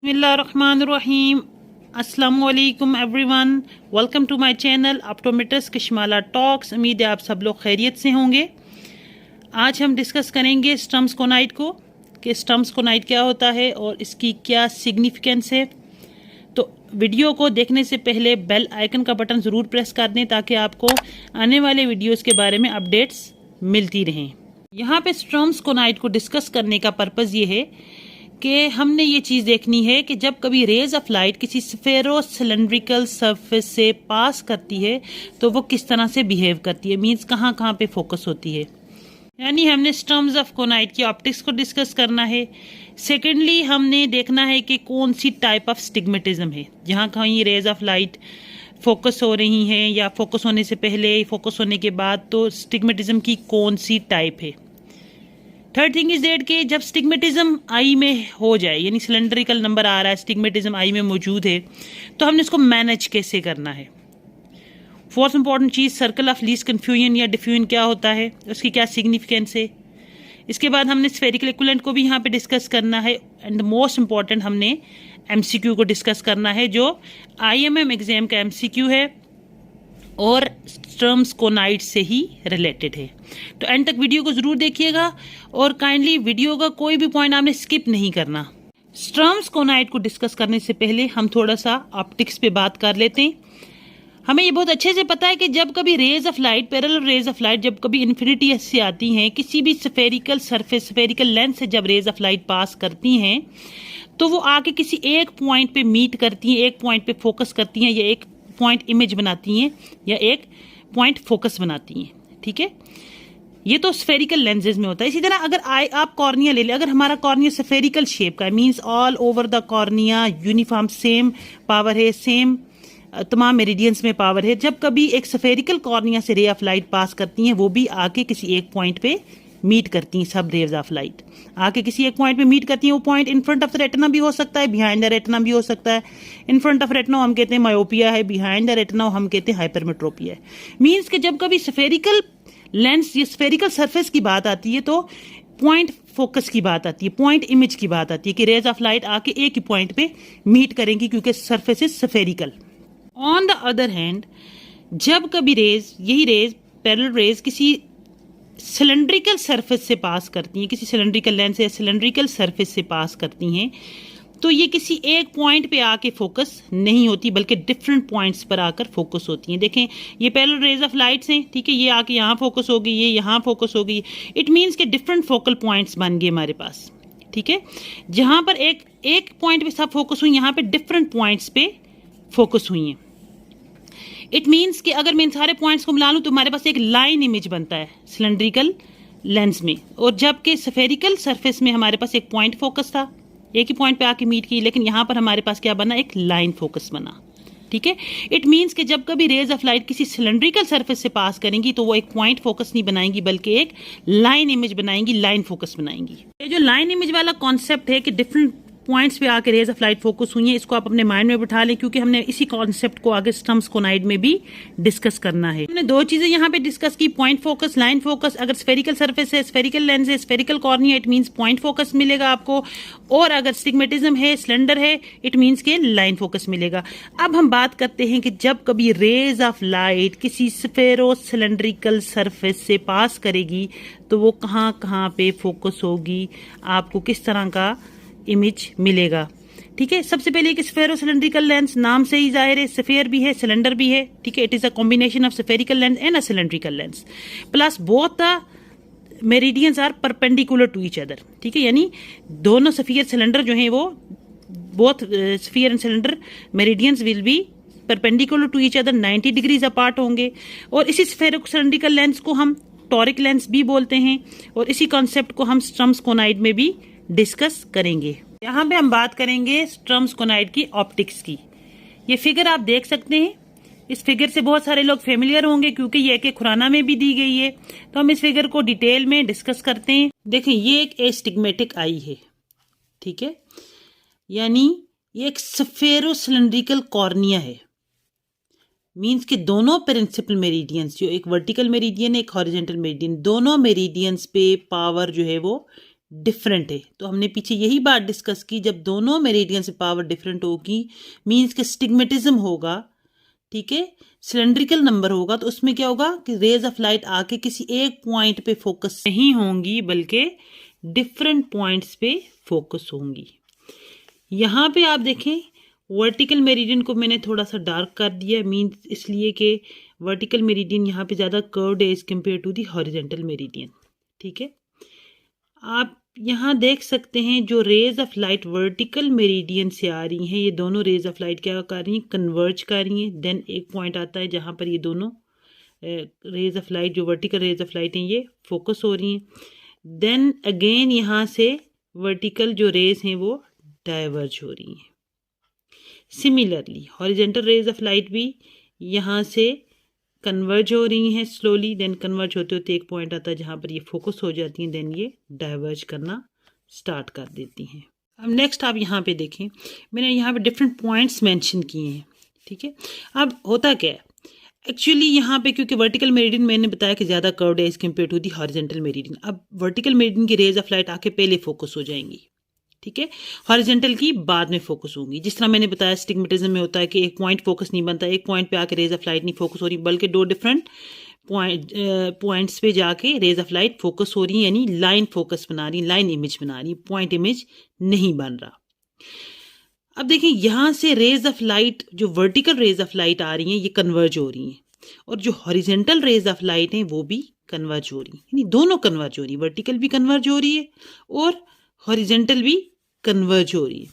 बिस्मिल्लाहिर्रहमानिर्रहीम। अस्सलामुअलैकुम everyone, welcome to my channel optometrist Kashmala talks. उम्मीद है आप सब लोग खैरियत से होंगे। आज हम डिस्कस करेंगे स्टम्स कोनाइट को कि स्टम्स कोनाइट क्या होता है और इसकी क्या सिग्निफिकेंस है। तो वीडियो को देखने से पहले बेल आइकन का बटन ज़रूर प्रेस कर दें ताकि आपको आने वाले वीडियोज़ के बारे में अपडेट्स मिलती रहें। यहाँ पे स्टम्स कोनाइट को डिस्कस करने का पर्पज़ ये है कि हमने ये चीज़ देखनी है कि जब कभी रेज ऑफ लाइट किसी स्फेरो सिलेंड्रिकल सरफेस से पास करती है तो वो किस तरह से बिहेव करती है, मींस कहाँ कहाँ पे फोकस होती है। यानी हमने स्टम्स ऑफ कोनाइट की ऑप्टिक्स को डिस्कस करना है। सेकेंडली हमने देखना है कि कौन सी टाइप ऑफ स्टिग्मेटिज्म है, जहाँ कहीं रेज ऑफ लाइट फोकस हो रही हैं या फोकस होने से पहले, फोकस होने के बाद, तो स्टिग्मेटिज्म की कौन सी टाइप है। थर्ड थिंग इज दैट कि जब स्टिग्मेटिज्म आई में हो जाए, यानी सिलेंड्रिकल नंबर आ रहा है, स्टिग्मेटिज्म आई में मौजूद है, तो हमने इसको मैनेज कैसे करना है। Fourth important cheese, circle of least confusion या डिफ्यूजन क्या होता है, उसकी क्या सिग्निफिकेंस है। इसके बाद हमने स्फेरिकल इक्विवेलेंट को भी यहाँ पे डिस्कस करना है। एंड मोस्ट इंपॉर्टेंट हमने एमसीक्यू को डिस्कस करना है, जो आईएमएम एग्जाम का एमसीक्यू है और स्टम्स कोनाइट से ही रिलेटेड है। तो एंड तक वीडियो को ज़रूर देखिएगा और काइंडली वीडियो का कोई भी पॉइंट आपने स्किप नहीं करना। स्टम्स कोनाइट को डिस्कस करने से पहले हम थोड़ा सा ऑप्टिक्स पे बात कर लेते हैं। हमें ये बहुत अच्छे से पता है कि जब कभी rays of light, parallel rays of light जब कभी इन्फिनिटी से आती हैं, किसी भी स्फेरिकल सरफेस, स्फेरिकल लेंस से जब रेज ऑफ लाइट पास करती हैं तो वो आके किसी एक पॉइंट पे मीट करती हैं, एक पॉइंट पे फोकस करती हैं, या एक पॉइंट इमेज बनाती हैं, या एक पॉइंट फोकस बनाती हैं। ठीक है, ये तो स्फेरिकल लेंसेज में होता है। इसी तरह अगर आप कॉर्निया ले लें, अगर हमारा कॉर्निया स्फेरिकल शेप का है, means all over the cornea uniform same power है, सेम तमाम मेरिडियंस में पावर है। जब कभी एक स्फेरिकल कॉर्निया से रे ऑफ लाइट पास करती हैं, वो भी आके किसी एक पॉइंट पे मीट करती हैं। सब रेज ऑफ लाइट आके किसी एक पॉइंट पे मीट करती हैं। वो point in front of the retina भी हो सकता है, बिहाइंड द रेटिना भी हो सकता है। इन फ्रंट ऑफ रेटिना हम कहते हैं मायोपिया है, बिहाइंड द रेटिना हम कहते हैं हाइपरमेट्रोपिया है। मींस कि जब कभी स्फेरिकल लेंस या स्फेरिकल सरफेस की बात आती है तो पॉइंट फोकस की बात आती है, पॉइंट इमेज की बात आती है कि रेज ऑफ लाइट आके एक ही पॉइंट पे मीट करेंगी क्योंकि surface is spherical. On the other hand, जब कभी रेज, यही रेज, पैरेलल रेज किसी सिलेंड्रिकल सरफेस से पास करती हैं, किसी सिलेंड्रिकल लेंस या सिलेंड्रिकल सरफेस से पास करती हैं, तो ये किसी एक पॉइंट पे आके फोकस नहीं होती बल्कि डिफरेंट पॉइंट्स पर आकर फोकस होती हैं। देखें, ये पैरेलल रेज ऑफ लाइट्स हैं, ठीक है, ये आके यहाँ फोकस होगी, ये यहाँ फोकस होगी। इट मीन्स के डिफरेंट फोकल पॉइंट्स बन गए हमारे पास। ठीक है, जहाँ पर एक पॉइंट पे सब फोकस हुई, यहाँ पे डिफरेंट पॉइंट्स पे फोकस हुई हैं। इट मीन्स कि अगर मैं इन सारे पॉइंट्स को मिला लूँ तो हमारे पास एक लाइन इमेज बनता है सिलेंड्रिकल लेंस में, और जबकि स्फेरिकल सरफेस में हमारे पास एक पॉइंट फोकस था, एक ही पॉइंट पे आके मीट की, लेकिन यहाँ पर हमारे पास क्या बना, एक लाइन फोकस बना। ठीक है, इट मीन्स कि जब कभी रेज ऑफ लाइट किसी सिलेंड्रिकल सरफेस से पास करेंगी तो वो एक पॉइंट फोकस नहीं बनाएंगी बल्कि एक लाइन इमेज बनाएंगी, लाइन फोकस बनाएंगी। ये जो लाइन इमेज वाला कॉन्सेप्ट है कि डिफरेंट पॉइंट्स पे आके रेज ऑफ लाइट फोकस हुई है, इसको आप अपने माइंड में बिठा लें क्योंकि हमने इसी कॉन्सेप्ट को आगे स्टम्स कोनाइट में भी डिस्कस करना है। हमने दो चीजें यहाँ पे डिस्कस की, पॉइंट फोकस, लाइन फोकस। अगर स्फेरिकल सरफेस है, स्फेरिकल लेंस है, spherical cornea, it means point focus मिलेगा आपको, और अगर स्टिग्मेटिज्म है, स्लेंडर है, इट मीन्स के लाइन फोकस मिलेगा। अब हम बात करते हैं कि जब कभी रेज ऑफ लाइट किसी स्फेरो सिलेंड्रिकल सरफेस से पास करेगी तो वो कहाँ कहाँ पे फोकस होगी, आपको किस तरह का इमेज मिलेगा। ठीक है, सबसे पहले एक स्फेरो सिलेंड्रिकल लेंस, नाम से ही जाहिर है, स्फेयर भी है, सिलेंडर भी है। ठीक है, it is a combination of spherical lens and a cylindrical lens, plus both the meridians are perpendicular to each other. ठीक है, यानी दोनों स्फीयर सिलेंडर जो हैं वो, both sphere and cylinder meridians will be perpendicular to each other, 90 degrees apart होंगे। और इसी स्फेरो सिलेंड्रिकल लेंस को हम टॉरिक लेंस भी बोलते हैं, और इसी कॉन्सेप्ट को हम स्टम्स कोनाइट में भी डिस्कस करेंगे। यहाँ पे हम बात करेंगे स्टम्स कोनाइट की ऑप्टिक्स की। ये फिगर आप देख सकते हैं, इस फिगर से बहुत सारे लोग फेमिलियर होंगे क्योंकि ये एक खुराना में भी दी गई है। तो हम इस फिगर को डिटेल में डिस्कस करते हैं। देखें, ये एक एस्टिग्मेटिक आई है, ठीक है, यानी ये एक स्फेरो सिलेंड्रिकल कॉर्निया है। मीन्स के दोनों प्रिंसिपल मेरिडियंस, जो एक वर्टिकल मेरिडियन एक हॉरिजेंटल मेरिडियन, दोनों मेरिडियंस पे पावर जो है वो डिफरेंट है। तो हमने पीछे यही बात डिस्कस की, जब दोनों मेरिडियन से पावर डिफरेंट होगी मीन्स के स्टिग्मेटिज्म होगा, ठीक है, सिलेंड्रिकल नंबर होगा, तो उसमें क्या होगा कि रेज ऑफ लाइट आके किसी एक पॉइंट पे फोकस नहीं होंगी बल्कि डिफरेंट पॉइंट्स पे फोकस होंगी। यहाँ पे आप देखें वर्टिकल मेरिडियन को मैंने थोड़ा सा डार्क कर दिया, मीन्स इसलिए कि वर्टिकल मेरिडियन यहाँ पे ज़्यादा कर्व्ड है as compare to the horizontal meridian, ठीक है। आप यहाँ देख सकते हैं जो rays of light vertical meridian से आ रही हैं, ये दोनों रेज ऑफ लाइट क्या कर रही हैं, कन्वर्ज कर रही हैं। देन एक पॉइंट आता है जहाँ पर ये दोनों रेज ऑफ लाइट, जो वर्टिकल रेज ऑफ लाइट हैं, ये फोकस हो रही हैं। देन अगेन यहाँ से वर्टिकल जो रेज हैं वो डाइवर्ज हो रही हैं। Similarly horizontal rays of light भी यहाँ से कन्वर्ज हो रही हैं स्लोली, देन कन्वर्ज होते होते एक पॉइंट आता है जहाँ पर ये फोकस हो जाती हैं, देन ये डाइवर्ज करना स्टार्ट कर देती हैं। अब नेक्स्ट आप यहाँ पे देखें, मैंने यहाँ पे डिफरेंट पॉइंट्स मेंशन किए हैं, ठीक है। अब होता क्या है एक्चुअली यहाँ पे, क्योंकि वर्टिकल मेरिडियन मैंने बताया कि ज़्यादा कर्व्ड है as compare to the horizontal meridian. अब वर्टिकल मेरिडियन की रेज ऑफ लाइट आके पहले फोकस हो जाएंगी, ठीक है, हॉरिजेंटल की बाद में फोकस होंगी। जिस तरह मैंने बताया स्टिग्मेटिज्म में होता है कि एक पॉइंट फोकस नहीं बनता, एक पॉइंट पे आके रेज ऑफ लाइट नहीं फोकस हो रही बल्कि दो डिफरेंट पॉइंट्स पे जाके रेज ऑफ लाइट फोकस हो रही है, यानी लाइन फोकस बना रही, लाइन इमेज बना रही, पॉइंट इमेज नहीं बन रहा। अब देखिए यहाँ से रेज ऑफ लाइट, जो वर्टिकल रेज ऑफ लाइट आ रही हैं ये कन्वर्ज हो रही हैं, और जो हॉरिजेंटल रेज ऑफ लाइट हैं वो भी कन्वर्ज हो रही हैं, यानी दोनों कन्वर्ज हो रही है, वर्टिकल भी कन्वर्ज हो रही है और हॉरिजेंटल भी कन्वर्ज हो रही है।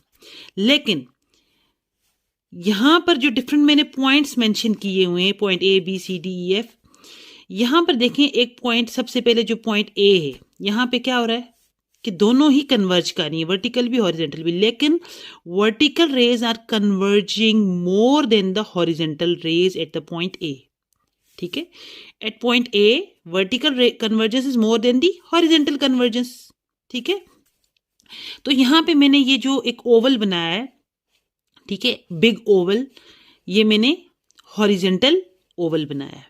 लेकिन यहां पर जो डिफरेंट मैंने पॉइंट्स मेंशन किए हुए हैं, point A B C D E F, यहां पर देखें एक पॉइंट, सबसे पहले जो पॉइंट ए है, यहां पे क्या हो रहा है कि दोनों ही कन्वर्ज कर रही है, वर्टिकल भी हॉरिजेंटल भी, लेकिन vertical rays are converging more than the horizontal rays at the point A, ठीक है। At point A vertical convergence is more than the horizontal convergence, ठीक है। तो यहां पे मैंने ये जो एक ओवल बनाया है, ठीक है, बिग ओवल, ये मैंने हॉरिजेंटल ओवल बनाया है।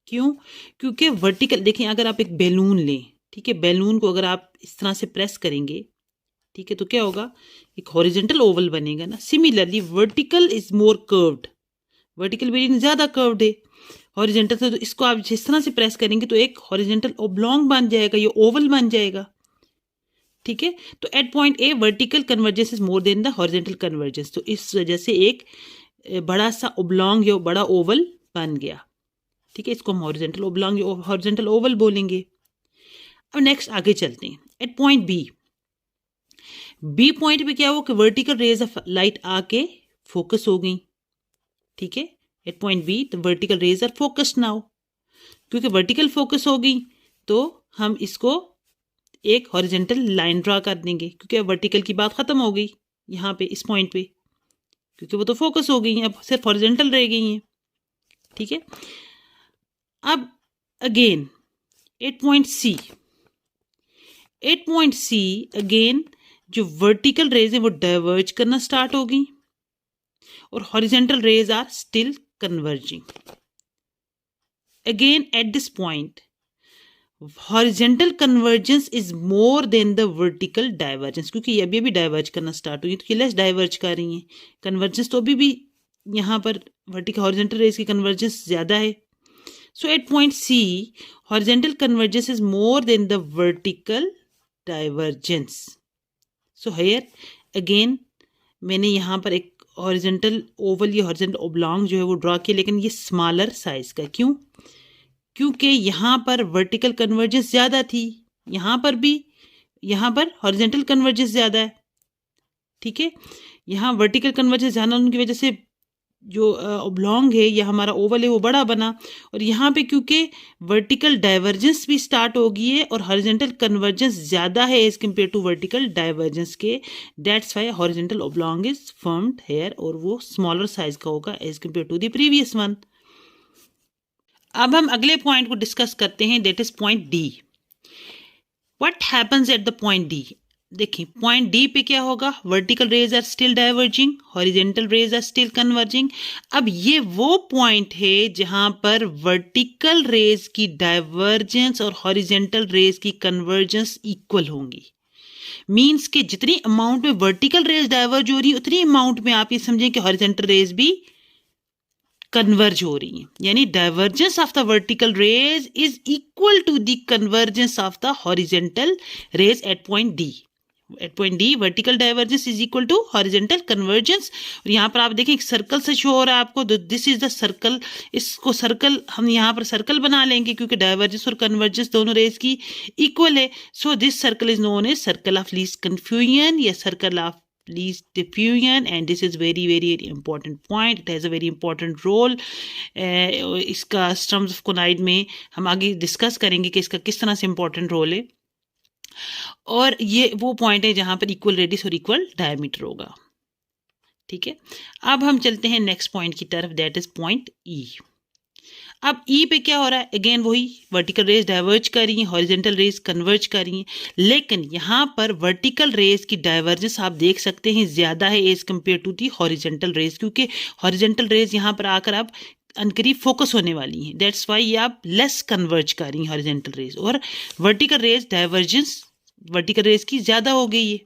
क्यों? क्योंकि वर्टिकल, देखें अगर आप एक बैलून लें, ठीक है, बैलून को अगर आप इस तरह से प्रेस करेंगे, ठीक है, तो क्या होगा, एक हॉरिजेंटल ओवल बनेगा ना। Similarly vertical is more curved, vertical very ज्यादा कर्व्ड है, हॉरिजेंटल से तो इसको आप जिस तरह से प्रेस करेंगे तो एक हॉरिजेंटल ओब्लॉन्ग बन जाएगा, ये ओवल बन जाएगा, ठीक है। तो at point A vertical convergence is more than the horizontal convergence, तो इस वजह से एक बड़ा सा ओब्लॉन्ग या बड़ा ओवल बन गया, ठीक है, इसको हम हॉरिजेंटल ओब्लॉन्ग या हॉरिजेंटल ओवल बोलेंगे। अब नेक्स्ट आगे चलते हैं, at point B, B point पे क्या हुआ कि वर्टिकल रेज ऑफ लाइट आके फोकस हो गई, ठीक है। At point B the vertical rays are focused now, क्योंकि वर्टिकल फोकस हो गई तो हम इसको एक हॉरिजेंटल लाइन ड्रा कर देंगे, क्योंकि अब वर्टिकल की बात खत्म हो गई यहाँ पे इस पॉइंट पे, क्योंकि वो तो फोकस हो गई हैं, अब सिर्फ हॉरिजेंटल रह गई हैं, ठीक है। अब again at point C, at point C again जो वर्टिकल रेज है वो डाइवर्ज करना स्टार्ट हो गई और horizontal rays are still converging. Again at this point horizontal convergence is more than the vertical divergence, क्योंकि ये अभी डाइवर्ज करना स्टार्ट हुई तो ये लेस डाइवर्ज कर रही हैं, कन्वर्जेंस तो अभी भी यहाँ पर वर्टिकल हॉरिजेंटल रेज की कन्वर्जेंस ज्यादा है। So at point C horizontal convergence is more than the vertical divergence. So here again मैंने यहाँ पर एक हॉरिजेंटल ओवल या हॉरिजेंटल ओब्लॉन्ग जो है वो ड्रॉ किया, लेकिन ये स्मॉलर साइज का। क्यों? क्योंकि यहाँ पर वर्टिकल कन्वर्जेंस ज़्यादा थी, यहाँ पर भी, यहाँ पर हॉरिजेंटल कन्वर्जेंस ज़्यादा है, ठीक है। यहाँ वर्टिकल कन्वर्जेंस ज़्यादा होने की वजह से जो ओब्लॉन्ग है या हमारा ओवल है वो बड़ा बना, और यहाँ पे क्योंकि वर्टिकल डाइवर्जेंस भी स्टार्ट हो गई है और हॉरिजेंटल कन्वर्जेंस ज़्यादा है as compare to vertical divergence के, that's why horizontal oblong is formed here, और वो स्मॉलर साइज का होगा as compare to the previous one. अब हम अगले पॉइंट को डिस्कस करते हैं, that is point D. What happens at the point D? देखिए पॉइंट डी पे क्या होगा, vertical rays are still diverging, horizontal rays are still converging. अब ये वो पॉइंट है जहां पर वर्टिकल रेज की डाइवर्जेंस और हॉरिजेंटल रेज की कन्वर्जेंस इक्वल होंगी। मींस कि जितनी अमाउंट में वर्टिकल रेज डाइवर्ज हो रही है उतनी अमाउंट में आप ये समझें कि हॉरिजेंटल रेज भी कन्वर्ज हो रही है, यानी divergence of the vertical rays is equal to the convergence of the horizontal rays at point D. At point D vertical divergence is equal to horizontal convergence. और यहाँ पर आप देखें एक सर्कल से शो हो रहा है आपको, दिस इज द सर्कल। इसको सर्कल हम यहाँ पर सर्कल बना लेंगे क्योंकि डाइवर्जेंस और कन्वर्जेंस दोनों रेज की इक्वल है। So this circle is known as circle of least confusion या circle of least diffusion, and this is very very very important point. It has a very important role. इसका स्टर्म्स of कोनाइड में हम आगे discuss करेंगे कि इसका किस तरह से इंपॉर्टेंट रोल है। और ये वो पॉइंट है जहां पर इक्वल रेडियस और इक्वल डायमीटर होगा। ठीक है, अब हम चलते हैं नेक्स्ट पॉइंट की तरफ, दैट इज पॉइंट ई। अब ई पे क्या हो रहा है, अगेन वही वर्टिकल रेज डाइवर्ज कर रही है, हॉरिजेंटल रेज कन्वर्ज कर रही है, लेकिन यहाँ पर वर्टिकल रेज की डाइवर्जेंस आप देख सकते हैं ज्यादा है as compare to the horizontal rays, क्योंकि हॉरिजेंटल रेज यहाँ पर आकर अब अनकरीब फोकस होने वाली है। दैट्स वाई ये आप लेस कन्वर्ज कर रही हैं हॉरिजेंटल रेज, और vertical rays divergence vertical rays की ज्यादा हो गई है।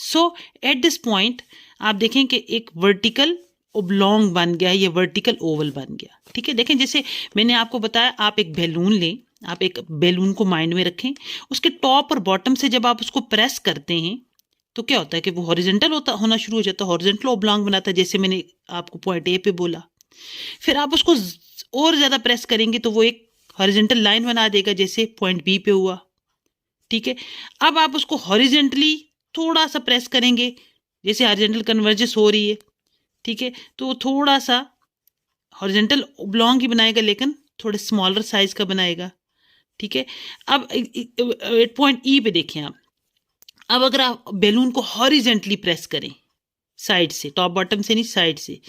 सो एट दिस पॉइंट आप देखें कि एक वर्टिकल ओब्लॉन्ग बन गया, ये वर्टिकल ओवल बन गया। ठीक है, देखें जैसे मैंने आपको बताया, आप एक बैलून लें, आप एक बैलून को माइंड में रखें, उसके टॉप और बॉटम से जब आप उसको प्रेस करते हैं तो क्या होता है कि वो हॉरिजेंटल होना शुरू हो जाता है, हॉरिजेंटल ओब्लॉन्ग बनाता है, जैसे मैंने आपको पॉइंट ए पे बोला। फिर आप उसको और ज्यादा प्रेस करेंगे तो वो एक हॉरिजेंटल लाइन बना देगा, जैसे पॉइंट बी पे हुआ। ठीक है, अब आप उसको हॉरिजेंटली थोड़ा सा प्रेस करेंगे, जैसे हॉरिजेंटल कन्वर्जेंस हो रही है। ठीक है, तो थोड़ा सा हॉरिजेंटल ओब्लॉन्ग ही बनाएगा, लेकिन थोड़े स्मॉलर साइज का बनाएगा। ठीक है, अब एट पॉइंट ई पे देखें आप, अब अगर आप बैलून को हॉरिजेंटली प्रेस करें साइड से, टॉप बॉटम से नहीं साइड से,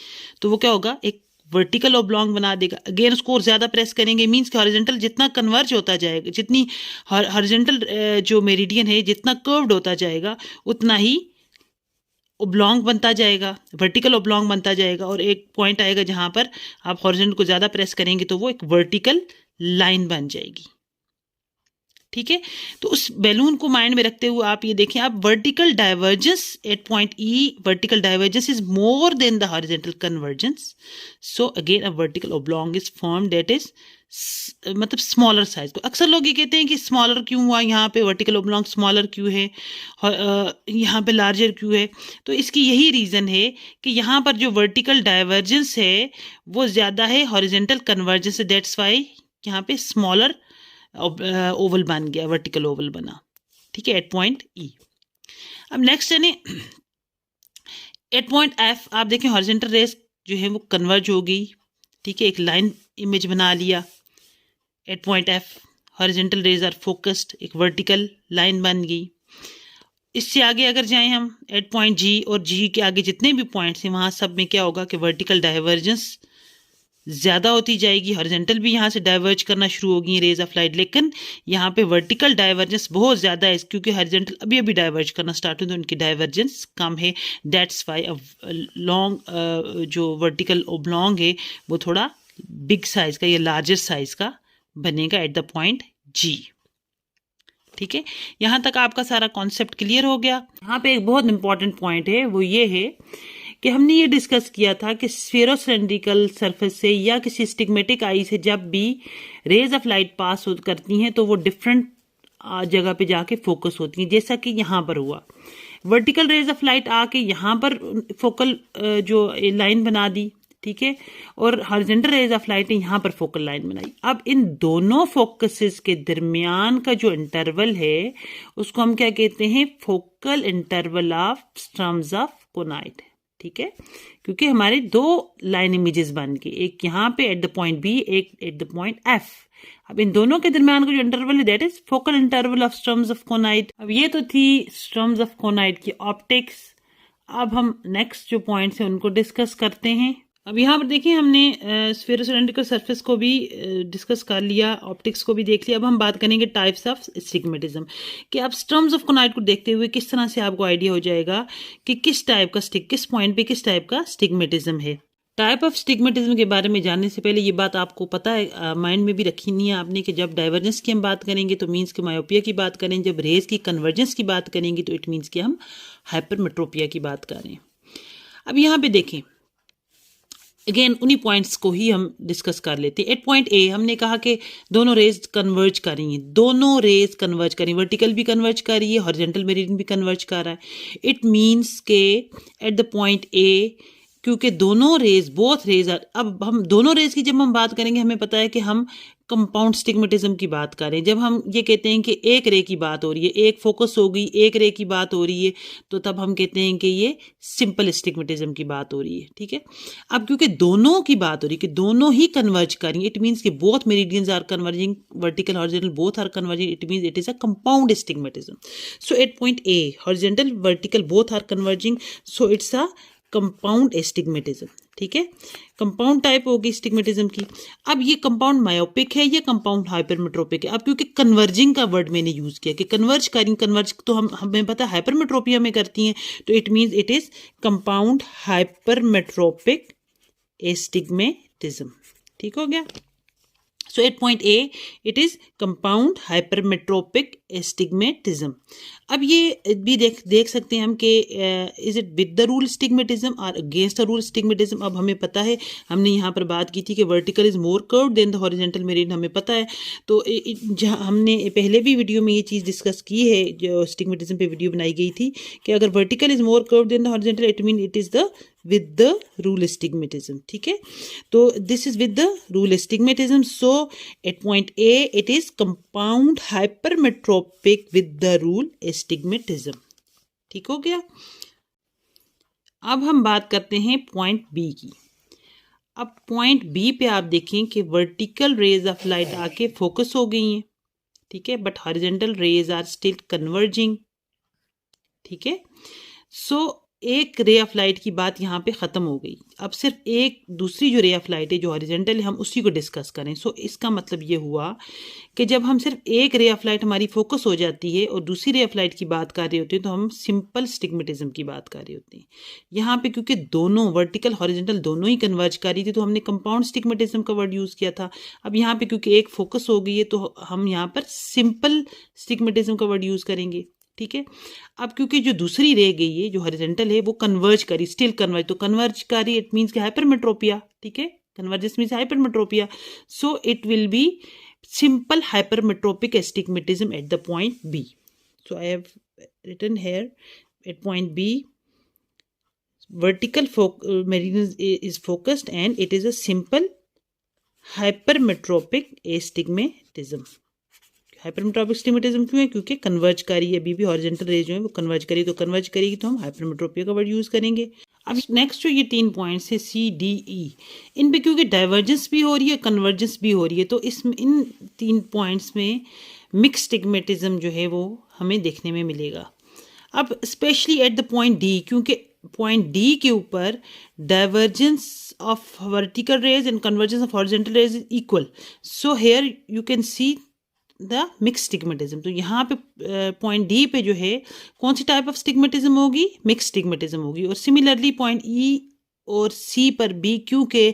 तो वो क्या होगा, एक वर्टिकल ओब्लॉन्ग बना देगा। अगेन उसको और ज्यादा प्रेस करेंगे, मींस कि हॉरिजेंटल जितना कन्वर्ज होता जाएगा, जितनी हॉरिजेंटल जो मेरिडियन है जितना कर्व्ड होता जाएगा उतना ही ओब्लॉन्ग बनता जाएगा, वर्टिकल ओब्लॉन्ग बनता जाएगा। और एक पॉइंट आएगा जहां पर आप हॉरिजेंटल को ज्यादा प्रेस करेंगे तो वो एक वर्टिकल लाइन बन जाएगी। ठीक है, तो उस बैलून को माइंड में रखते हुए आप ये देखें, आप vertical divergence at point E, vertical divergence is more than the horizontal convergence. So again a vertical oblong is form that is मतलब स्मॉलर साइज को। अक्सर लोग ये कहते हैं कि स्मॉलर क्यों हुआ, यहाँ पे वर्टिकल ओब्लॉन्ग स्मॉलर क्यों है, यहाँ पे लार्जर क्यों है। तो इसकी यही रीजन है कि यहाँ पर जो वर्टिकल डाइवर्जेंस है वो ज्यादा है हॉरिजेंटल कन्वर्जेंस, दैट्स वाई यहाँ पे स्मॉलर ओवल बन गया, वर्टिकल ओवल बना। ठीक है, एट पॉइंट ई। अब नेक्स्ट यानी एट पॉइंट एफ, आप देखें हॉरिजेंटल रेज जो है वो कन्वर्ज हो गई। ठीक है, एक लाइन इमेज बना लिया। At point F horizontal rays are focused, एक वर्टिकल लाइन बन गई। इससे आगे अगर जाएं हम एट पॉइंट जी, और जी के आगे जितने भी पॉइंट्स हैं वहां सब में क्या होगा कि वर्टिकल डाइवर्जेंस ज्यादा होती जाएगी, हॉरिजेंटल भी यहाँ से डाइवर्ज करना शुरू होगी रेज ऑफ लाइट, लेकिन यहाँ पे वर्टिकल डाइवर्जेंस बहुत ज्यादा है क्योंकि हॉरिजेंटल अभी अभी डाइवर्ज करना स्टार्ट हुई तो उनकी डाइवर्जेंस कम है। दैट्स वाई लॉन्ग जो वर्टिकल ओब्लॉन्ग है वो थोड़ा बिग साइज का या लार्जर साइज का बनेगा एट द पॉइंट जी। ठीक है, यहां तक आपका सारा कॉन्सेप्ट क्लियर हो गया। यहाँ पे एक बहुत इंपॉर्टेंट पॉइंट है, वो ये है कि हमने ये डिस्कस किया था कि स्फेरोसिलिंड्रिकल सरफेस से या किसी स्टिग्मेटिक आई से जब भी रेज ऑफ लाइट पास करती हैं तो वो डिफरेंट जगह पे जाके फोकस होती हैं, जैसा कि यहाँ पर हुआ। वर्टिकल रेज ऑफ लाइट आके यहाँ पर फोकल जो लाइन बना दी, ठीक है, और हॉरिजॉन्टल रेज ऑफ लाइट ने यहाँ पर फोकल लाइन बनाई। अब इन दोनों फोकसेस के दरमियान का जो इंटरवल है उसको हम क्या कहते हैं, focal interval of Sturm's of conoid. ठीक है, क्योंकि हमारे दो लाइन इमेजेस बन गए, एक यहाँ पे एट द पॉइंट बी, एक एट द पॉइंट एफ। अब इन दोनों के दरमियान का जो इंटरवल है that is focal interval of Sturm's of conoid. अब ये तो थी स्ट्रम्स ऑफ कोनाइड की ऑप्टिक्स। अब हम नेक्स्ट जो पॉइंट्स हैं उनको डिस्कस करते हैं। अब यहाँ पर देखिए हमने स्फेरोसिलेंड्रिकल सरफेस को भी डिस्कस कर लिया, ऑप्टिक्स को भी देख लिया। अब हम बात करेंगे टाइप्स ऑफ स्टिग्मेटिज्म कि आप स्टर्म्स ऑफ कोनाइट को देखते हुए किस तरह से आपको आइडिया हो जाएगा कि किस टाइप का किस पॉइंट पे किस टाइप का स्टिग्मेटिज्म है। टाइप ऑफ स्टिग्मेटिज्म के बारे में जानने से पहले ये बात आपको पता है, माइंड में भी रखी नहीं है आपने, कि जब डाइवर्जेंस की हम बात करेंगे तो मीन्स कि मायोपिया की बात करें, जब रेज की कन्वर्जेंस की बात करेंगे तो इट मीन्स कि हम हाइपरमेट्रोपिया की बात कर रहे हैं। अब यहाँ पे देखें, अगेन उन्हीं पॉइंट्स को ही हम डिस्कस कर लेते हैं। एट पॉइंट ए हमने कहा कि दोनों रेज कन्वर्ज कर रही हैं, दोनों रेज कन्वर्ज कर रही हैं, वर्टिकल भी कन्वर्ज कर रही है, हॉरिजॉन्टल मेरिडियन भी कन्वर्ज कर रहा है। इट मीन्स के एट द पॉइंट ए, क्योंकि दोनों रेज बोथ रेज, अब हम दोनों रेज की जब हम बात करेंगे हमें पता है कि हम कंपाउंड स्टिग्मेटिज्म की बात करें। जब हम ये कहते हैं कि एक रे की बात हो रही है, एक फोकस हो गई, एक रे की बात हो रही है, तो तब हम कहते हैं कि ये सिंपल स्टिग्मेटिज्म की बात हो रही है। ठीक है, अब क्योंकि दोनों की बात हो रही है कि दोनों ही कन्वर्ज करेंगे, इट मीन्स कि both meridians are converging, vertical horizontal both are converging, it means it is a compound stigmatism. So at point A horizontal vertical both are converging, so it's a compound astigmatism. ठीक है, compound type होगी स्टिग्मेटिज्म की। अब ये compound myopic है या compound hypermetropic है? अब क्योंकि कन्वर्जिंग का वर्ड मैंने यूज किया कि कन्वर्ज करें, कन्वर्ज तो हमें पता है हाइपरमेट्रोपिया में करती हैं, तो it means it is compound hypermetropic astigmatism. ठीक हो गया। So at point A, it is compound hypermetropic astigmatism. अब ये भी देख सकते हैं हम कि is it with the rule stigmatism और अगेंस्ट द रूल स्टिग्मेटिज्म। अब हमें पता है, हमने यहाँ पर बात की थी कि vertical is more curved than the horizontal meridian, हमें पता है। तो हमने पहले भी वीडियो में ये चीज़ डिस्कस की है, जो स्टिग्मेटिज्म पे वीडियो बनाई गई थी, कि अगर vertical is more curved than the horizontal, it mean it is the with the rule astigmatism. ठीक है, तो this is with the rule astigmatism. So at point A it is compound hypermetropic with the rule astigmatism. ठीक हो गया। अब हम बात करते हैं पॉइंट बी की। अब पॉइंट बी पे आप देखें कि वर्टिकल रेज ऑफ लाइट आके फोकस हो गई हैं, ठीक है, but horizontal rays are still converging. ठीक है, सो एक रे ऑफ लाइट की बात यहाँ पे ख़त्म हो गई। अब सिर्फ एक दूसरी जो रे ऑफ लाइट है जो हॉरिजॉन्टल है, हम उसी को डिस्कस करें। सो इसका मतलब ये हुआ कि जब हम सिर्फ एक रे ऑफ लाइट हमारी फोकस हो जाती है और दूसरी रे ऑफ लाइट की बात कर रहे होते हैं, तो हम सिंपल स्टिग्मेटिज्म की बात कर रहे होते हैं। यहाँ पे क्योंकि दोनों वर्टिकल हॉरिजॉन्टल दोनों ही कन्वर्ज कर रही थी, तो हमने कंपाउंड स्टिग्मेटिज्म का वर्ड यूज़ किया था। अब यहाँ पे क्योंकि एक फोकस हो गई है, तो हम यहाँ पर सिंपल स्टिग्मेटिज्म का वर्ड यूज़ करेंगे। ठीक है, अब क्योंकि जो दूसरी रह गई है जो हॉरिजॉन्टल है वो कन्वर्ज करी, स्टिल कन्वर्ज, तो कन्वर्ज करी इट मीन्स कि हाइपरमेट्रोपिया। ठीक है, convergence means hypermetropia, so it will be simple hypermetropic astigmatism at the point B. So I have written here at point B, vertical meridian is focused and it is a simple hypermetropic astigmatism. Hypermetropic stigmatism क्यों है? क्योंकि converge करी है, अभी भी horizontal raise जो है वो कन्वर्ज करी, तो कन्वर्ज करेगी तो हम हाइपरमेट्रोपिया का वर्ड यूज़ करेंगे. अब नेक्स्ट जो ये 3 पॉइंट्स है C, D, E, इन पे क्योंकि डाइवर्जेंस भी हो रही है, कन्वर्जेंस भी हो रही है, तो इसमें इन 3 पॉइंट्स में मिक्स स्टिग्मेटिज्म जो है वो हमें देखने में मिलेगा. अब specially at the point D, क्योंकि पॉइंट D के ऊपर divergence of vertical rays and convergence of horizontal rays is equal, so here you can see the mix stigmatism. तो यहाँ पे पॉइंट डी पे जो है कौन सी टाइप ऑफ स्टिग्मेटिज्म होगी? मिक्स स्टिग्मेटिज्म होगी. और सिमिलरली पॉइंट ई और सी पर भी क्योंकि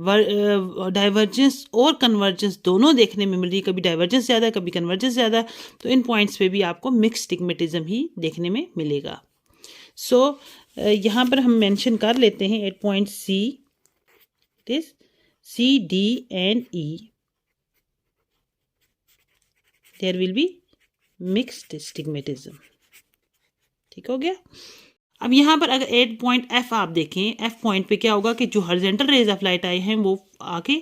डाइवर्जेंस और कन्वर्जेंस दोनों देखने में मिल रही है, कभी डाइवर्जेंस ज़्यादा कभी कन्वर्जेंस ज़्यादा, तो इन पॉइंट्स पे भी आपको मिक्स स्टिग्मेटिज्म ही देखने में मिलेगा. सो यहाँ पर हम मेंशन कर लेते हैं at point C, it is C, D and E, there will be mixed stigmatism. ठीक हो गया. अब यहाँ पर अगर एट पॉइंट एफ आप देखें, एफ पॉइंट पे क्या होगा कि जो हॉरिजॉन्टल रेज ऑफ लाइट आए हैं वो आके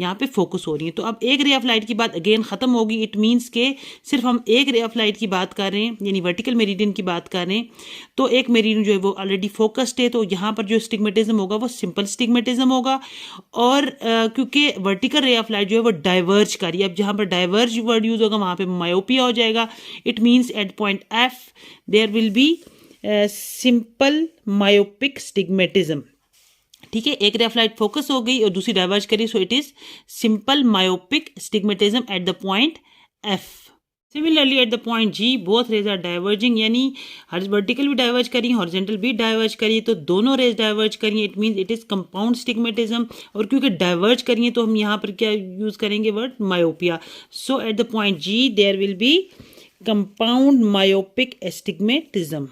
यहाँ पे फोकस हो रही हैं. तो अब एक रे ऑफ लाइट की बात अगेन ख़त्म होगी. इट मीन्स के सिर्फ हम एक रे ऑफ लाइट की बात कर रहे हैं, यानी वर्टिकल मेरिडियन की बात कर रहे हैं, तो एक मेरिडियन जो है वो ऑलरेडी फोकस्ड है, तो यहाँ पर जो स्टिग्मेटिज्म होगा वो सिंपल स्टिग्मेटिज्म होगा. और क्योंकि वर्टिकल रे ऑफ लाइट जो है वो डाइवर्ज कर रही है, अब जहाँ पर डाइवर्ज वर्ड यूज़ होगा वहाँ पर मायोपिया हो जाएगा. It means at point F there will be simple myopic stigmatism. ठीक है, एक रेफ्लाइट फोकस हो गई और दूसरी डाइवर्ज करी, so it is simple myopic stigmatism at the point F. Similarly at the point G both rays are diverging, यानी vertical भी डाइवर्ज करी, हॉरिजॉन्टल भी डाइवर्ज करी, तो दोनों रेज डाइवर्ज करी, it means it is compound stigmatism. और क्योंकि डाइवर्ज करी है तो हम यहाँ पर क्या यूज करेंगे word myopia. So at the point G there will be compound myopic astigmatism.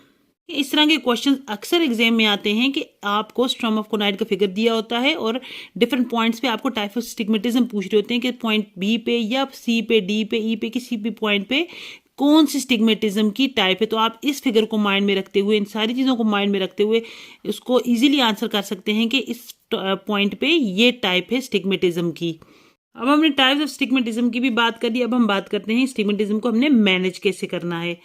इस तरह के क्वेश्चन अक्सर एग्जाम में आते हैं कि आपको स्ट्रम ऑफ कोनाइड का फिगर दिया होता है और डिफरेंट पॉइंट्स पे आपको टाइप ऑफ स्टिग्मेटिज्म पूछ रहे होते हैं कि पॉइंट बी पे या सी पे डी पे ई पे किसी भी पॉइंट पे कौन सी स्टिग्मेटिज्म की टाइप है। तो आप इस फिगर को माइंड में रखते हुए, इन सारी चीज़ों को माइंड में रखते हुए उसको ईजिली आंसर कर सकते हैं कि इस पॉइंट पे ये टाइप है स्टिग्मेटिज्म की। अब हमने टाइप्स ऑफ स्टिग्मेटिज्म की भी बात कर दी, अब हम बात करते हैं स्टिग्मेटिज्म को हमने मैनेज कैसे करना है।